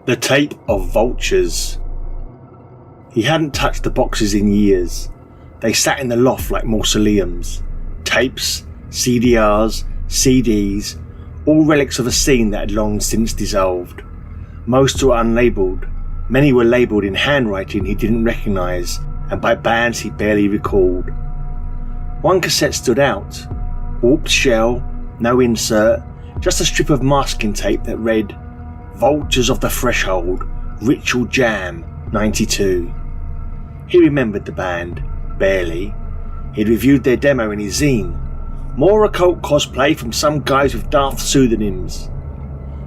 The Tape of Vultures. He hadn't touched the boxes in years. They sat in the loft like mausoleums. Tapes, CDRs, CDs, all relics of a scene that had long since dissolved. Most were unlabelled. Many were labelled in handwriting he didn't recognise, and by bands he barely recalled. One cassette stood out. Warped shell, no insert, just a strip of masking tape that read, "Vultures of the Threshold, Ritual Jam, 92. He remembered the band, barely. He'd reviewed their demo in his zine. More occult cosplay from some guys with daft pseudonyms.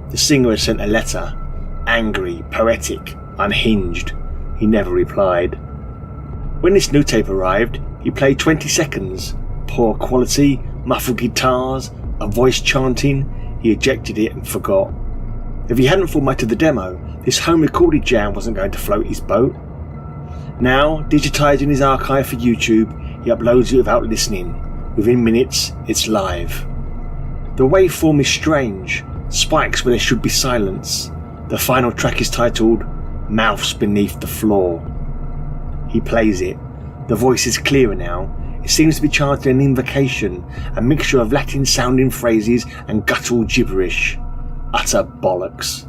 The singer had sent a letter, angry, poetic, unhinged. He never replied. When this new tape arrived, he played 20 seconds. Poor quality, muffled guitars, a voice chanting. He ejected it and forgot. If he hadn't formatted the demo, this home recorded jam wasn't going to float his boat. Now, digitising his archive for YouTube, he uploads it without listening. Within minutes, it's live. The waveform is strange, spikes where there should be silence. The final track is titled Mouths Beneath the Floor. He plays it. The voice is clearer now. It seems to be chanting an invocation, a mixture of Latin sounding phrases and guttural gibberish. Utter bollocks.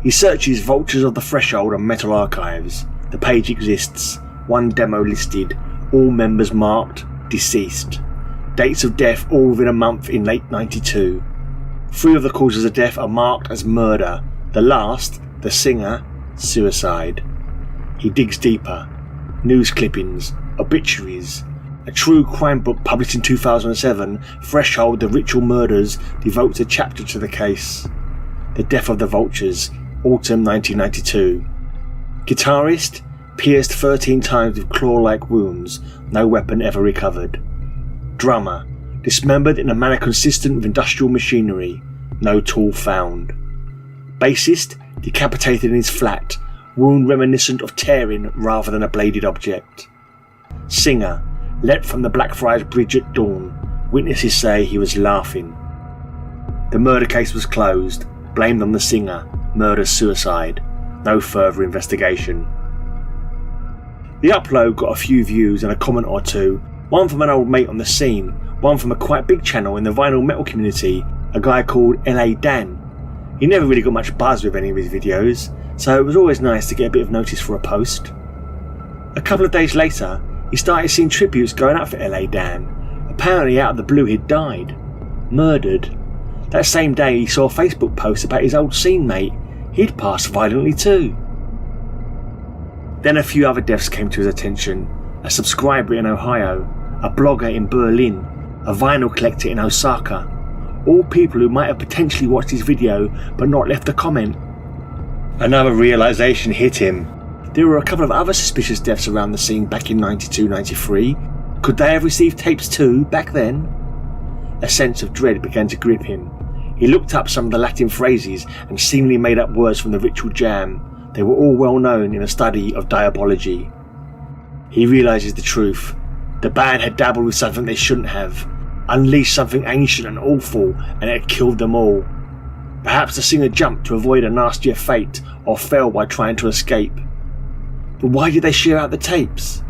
He searches Vultures of the Threshold on Metal Archives. The page exists. One demo listed. All members marked deceased. Dates of death all within a month in late 92. 3 of the causes of death are marked as murder. The last, the singer, suicide. He digs deeper. News clippings, obituaries. A true crime book published in 2007, Threshold: The Ritual Murders, devotes a chapter to the case. The Death of the Vultures, autumn 1992. Guitarist, pierced 13 times with claw-like wounds, no weapon ever recovered. Drummer, dismembered in a manner consistent with industrial machinery, no tool found. Bassist, decapitated in his flat, wound reminiscent of tearing rather than a bladed object. Singer, let from the Blackfriars Bridge at dawn. Witnesses say he was laughing. The murder case was closed, blamed on the singer, murder-suicide. No further investigation. The upload got a few views and a comment or two, one from an old mate on the scene, one from a quite big channel in the vinyl metal community, a guy called LA Dan. He never really got much buzz with any of his videos, so it was always nice to get a bit of notice for a post. A couple of days later, he started seeing tributes going out for LA Dan. Apparently out of the blue he'd died. Murdered. That same day he saw a Facebook post about his old scene mate. He'd passed violently too. Then a few other deaths came to his attention. A subscriber in Ohio, a blogger in Berlin, a vinyl collector in Osaka. All people who might have potentially watched his video but not left a comment. Another realisation hit him. There were a couple of other suspicious deaths around the scene back in 92-93. Could they have received tapes too back then? A sense of dread began to grip him. He looked up some of the Latin phrases and seemingly made up words from the ritual jam. They were all well known in a study of diabology. He realises the truth. The band had dabbled with something they shouldn't have, unleashed something ancient and awful, and it had killed them all. Perhaps the singer jumped to avoid a nastier fate, or fell while trying to escape. But why did they share out the tapes?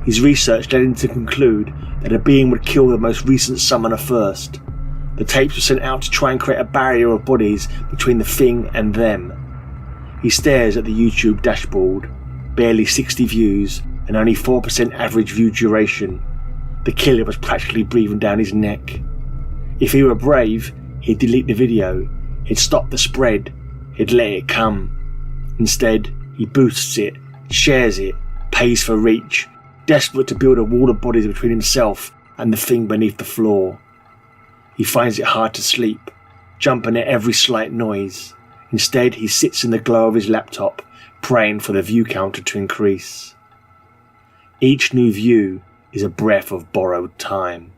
His research led him to conclude that a being would kill the most recent summoner first. The tapes were sent out to try and create a barrier of bodies between the thing and them. He stares at the YouTube dashboard. Barely 60 views and only 4% average view duration. The killer was practically breathing down his neck. If he were brave, he'd delete the video. He'd stop the spread. He'd let it come. Instead, he boosts it, shares it, pays for reach, desperate to build a wall of bodies between himself and the thing beneath the floor. He finds it hard to sleep, jumping at every slight noise. Instead, he sits in the glow of his laptop, praying for the view counter to increase. Each new view is a breath of borrowed time.